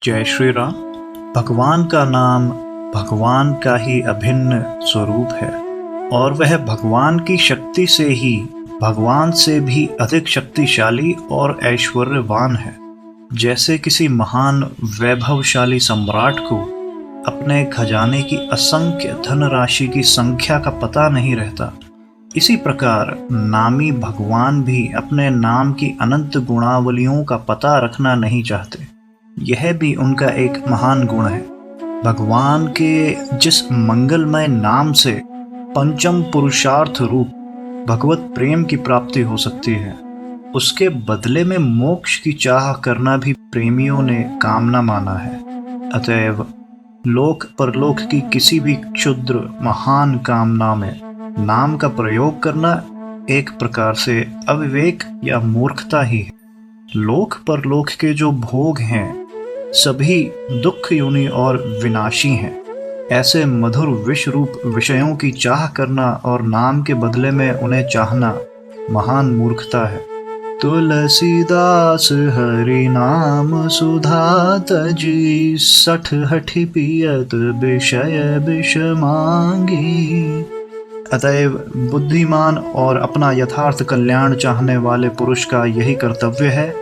जय श्री राम। भगवान का नाम भगवान का ही अभिन्न स्वरूप है और वह भगवान की शक्ति से ही भगवान से भी अधिक शक्तिशाली और ऐश्वर्यवान है। जैसे किसी महान वैभवशाली सम्राट को अपने खजाने की असंख्य धनराशि की संख्या का पता नहीं रहता, इसी प्रकार नामी भगवान भी अपने नाम की अनंत गुणावलियों का पता रखना नहीं चाहते। यह भी उनका एक महान गुण है। भगवान के जिस मंगलमय नाम से पंचम पुरुषार्थ रूप भगवत प्रेम की प्राप्ति हो सकती है, उसके बदले में मोक्ष की चाह करना भी प्रेमियों ने कामना माना है। अतएव लोक परलोक की किसी भी क्षुद्र महान कामना में नाम का प्रयोग करना एक प्रकार से अविवेक या मूर्खता ही है। लोक परलोक के जो भोग हैं सभी दुख योनि और विनाशी हैं। ऐसे मधुर विष रूप विषयों की चाह करना और नाम के बदले में उन्हें चाहना महान मूर्खता है। तुलसीदास हरि नाम सुधा तजी, सठ हठि पियत विषय विष मांगी। अतएव बुद्धिमान और अपना यथार्थ कल्याण चाहने वाले पुरुष का यही कर्तव्य है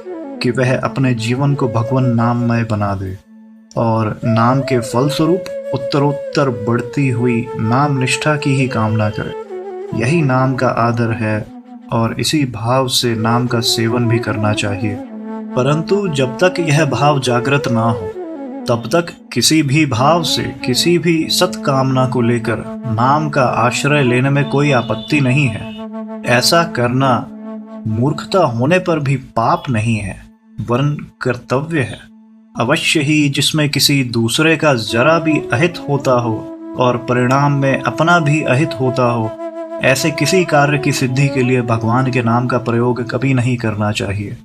कि वह अपने जीवन को भगवान नाममय बना दे और नाम के फलस्वरूप उत्तरोत्तर बढ़ती हुई नाम निष्ठा की ही कामना करे। यही नाम का आदर है और इसी भाव से नाम का सेवन भी करना चाहिए। परंतु जब तक यह भाव जागृत ना हो तब तक किसी भी भाव से किसी भी सत्कामना को लेकर नाम का आश्रय लेने में कोई आपत्ति नहीं है। ऐसा करना मूर्खता होने पर भी पाप नहीं है वरन कर्तव्य है। अवश्य ही जिसमें किसी दूसरे का जरा भी अहित होता हो और परिणाम में अपना भी अहित होता हो, ऐसे किसी कार्य की सिद्धि के लिए भगवान के नाम का प्रयोग कभी नहीं करना चाहिए।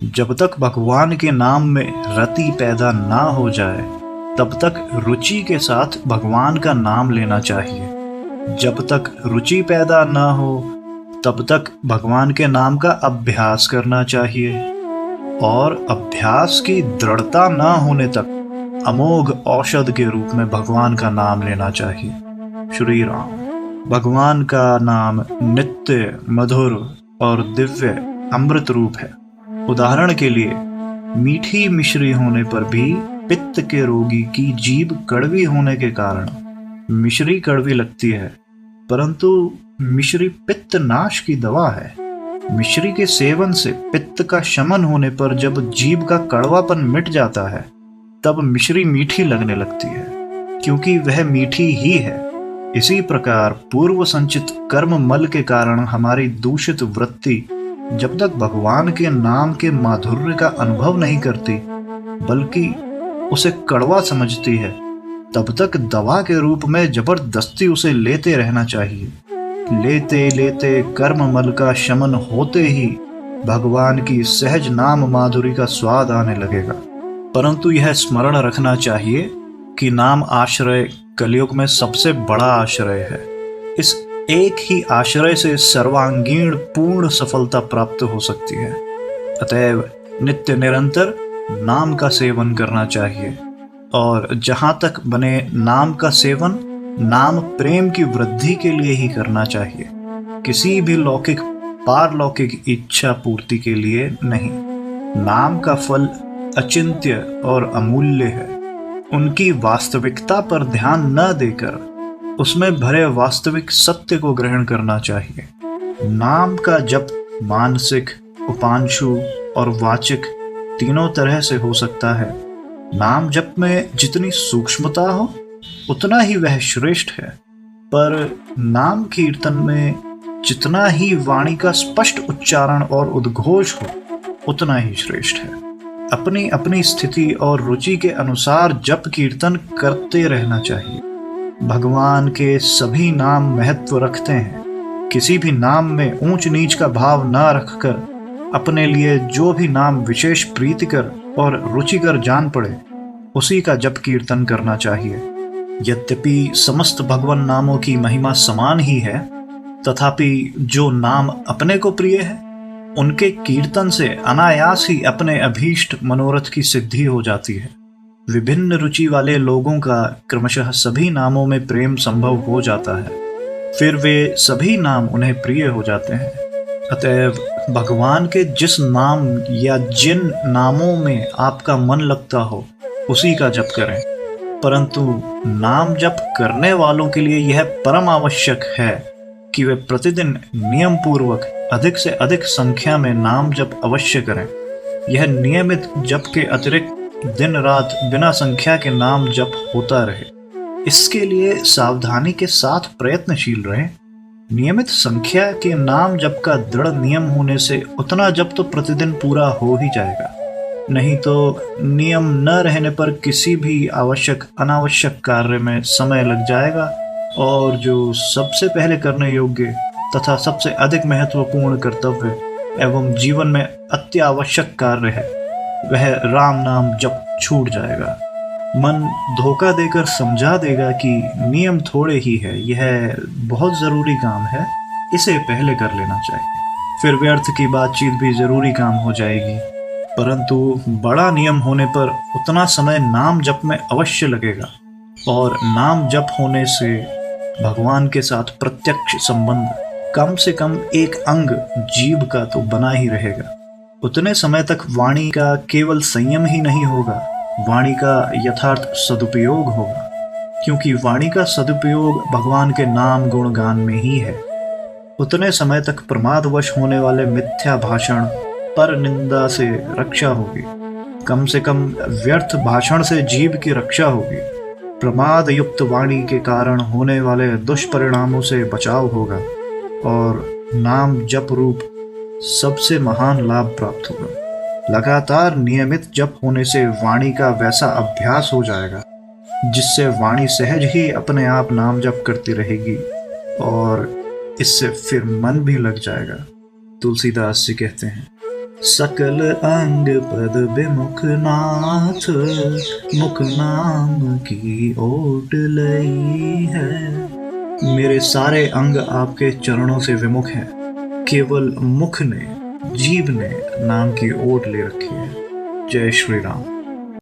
जब तक भगवान के नाम में रति पैदा ना हो जाए तब तक रुचि के साथ भगवान का नाम लेना चाहिए। जब तक रुचि पैदा ना हो तब तक भगवान के नाम का अभ्यास करना चाहिए और अभ्यास की दृढ़ता ना होने तक अमोघ औषध के रूप में भगवान का नाम लेना चाहिए। श्री राम। भगवान का नाम नित्य मधुर और दिव्य अमृत रूप है। उदाहरण के लिए मीठी मिश्री होने पर भी पित्त के रोगी की जीभ कड़वी होने के कारण मिश्री कड़वी लगती है, परंतु मिश्री पित्त नाश की दवा है। मिश्री के सेवन से पित्त का शमन होने पर जब जीभ का कड़वापन मिट जाता है तब मिश्री मीठी लगने लगती है, क्योंकि वह मीठी ही है। इसी प्रकार पूर्व संचित कर्म मल के कारण हमारी दूषित वृत्ति जब तक भगवान के नाम के माधुर्य का अनुभव नहीं करती बल्कि उसे कड़वा समझती है, तब तक दवा के रूप में जबरदस्ती उसे लेते रहना चाहिए। लेते लेते कर्म मल का शमन होते ही भगवान की सहज नाम माधुरी का स्वाद आने लगेगा। परंतु यह स्मरण रखना चाहिए कि नाम आश्रय कलयुग में सबसे बड़ा आश्रय है। इस एक ही आश्रय से सर्वांगीण पूर्ण सफलता प्राप्त हो सकती है। अतएव नित्य निरंतर नाम का सेवन करना चाहिए और जहां तक बने नाम का सेवन नाम प्रेम की वृद्धि के लिए ही करना चाहिए, किसी भी लौकिक पारलौकिक इच्छा पूर्ति के लिए नहीं। नाम का फल अचिंत्य और अमूल्य है। उनकी वास्तविकता पर ध्यान न देकर उसमें भरे वास्तविक सत्य को ग्रहण करना चाहिए। नाम का जप मानसिक, उपांशु और वाचिक तीनों तरह से हो सकता है। नाम जप में जितनी सूक्ष्मता हो उतना ही वह श्रेष्ठ है, पर नाम कीर्तन में जितना ही वाणी का स्पष्ट उच्चारण और उद्घोष हो उतना ही श्रेष्ठ है। अपनी अपनी स्थिति और रुचि के अनुसार जप कीर्तन करते रहना चाहिए। भगवान के सभी नाम महत्व रखते हैं। किसी भी नाम में ऊंच नीच का भाव न रखकर अपने लिए जो भी नाम विशेष प्रीतिकर और रुचिकर जान पड़े उसी का जप कीर्तन करना चाहिए। यद्यपि समस्त भगवान नामों की महिमा समान ही है, तथापि जो नाम अपने को प्रिय है उनके कीर्तन से अनायास ही अपने अभीष्ट मनोरथ की सिद्धि हो जाती है। विभिन्न रुचि वाले लोगों का क्रमशः सभी नामों में प्रेम संभव हो जाता है, फिर वे सभी नाम उन्हें प्रिय हो जाते हैं। अतएव भगवान के जिस नाम या जिन नामों में आपका मन लगता हो उसी का जप करें, परंतु नाम जप करने वालों के लिए यह परम आवश्यक है कि वे प्रतिदिन नियम पूर्वक अधिक से अधिक संख्या में नाम जप अवश्य करें। यह नियमित जप के अतिरिक्त दिन रात बिना संख्या के नाम जप होता रहे। इसके लिए सावधानी के साथ प्रयत्नशील रहें। नियमित संख्या के नाम जप का दृढ़ नियम होने से उतना जप तो प्रतिदिन पूरा हो ही जाएगा, नहीं तो नियम न रहने पर किसी भी आवश्यक अनावश्यक कार्य में समय लग जाएगा और जो सबसे पहले करने योग्य तथा सबसे अधिक महत्वपूर्ण कर्तव्य एवं जीवन में अत्यावश्यक कार्य है वह राम नाम जप छूट जाएगा। मन धोखा देकर समझा देगा कि नियम थोड़े ही है, यह बहुत ज़रूरी काम है, इसे पहले कर लेना चाहिए। फिर व्यर्थ की बातचीत भी ज़रूरी काम हो जाएगी। परंतु बड़ा नियम होने पर उतना समय नाम जप में अवश्य लगेगा और नाम जप होने से भगवान के साथ प्रत्यक्ष संबंध कम से कम एक अंग जीभ का तो बना ही रहेगा। उतने समय तक वाणी का केवल संयम ही नहीं होगा, वाणी का यथार्थ सदुपयोग होगा, क्योंकि वाणी का सदुपयोग भगवान के नाम गुणगान में ही है। उतने समय तक प्रमादवश होने वाले मिथ्या भाषण पर निंदा से रक्षा होगी, कम से कम व्यर्थ भाषण से जीभ की रक्षा होगी। प्रमाद युक्त वाणी के कारण होने वाले दुष्परिणामों से बचाव होगा और नाम जप रूप सबसे महान लाभ प्राप्त होगा। लगातार नियमित जप होने से वाणी का वैसा अभ्यास हो जाएगा जिससे वाणी सहज ही अपने आप नाम जप करती रहेगी और इससे फिर मन भी लग जाएगा। तुलसीदास जी कहते हैं, सकल अंग पद विमुख नाथ, मुख नाम की ओट लई है। मेरे सारे अंग आपके चरणों से विमुख हैं, केवल मुख ने जीभ ने नाम की ओट ले रखी है। जय श्री राम।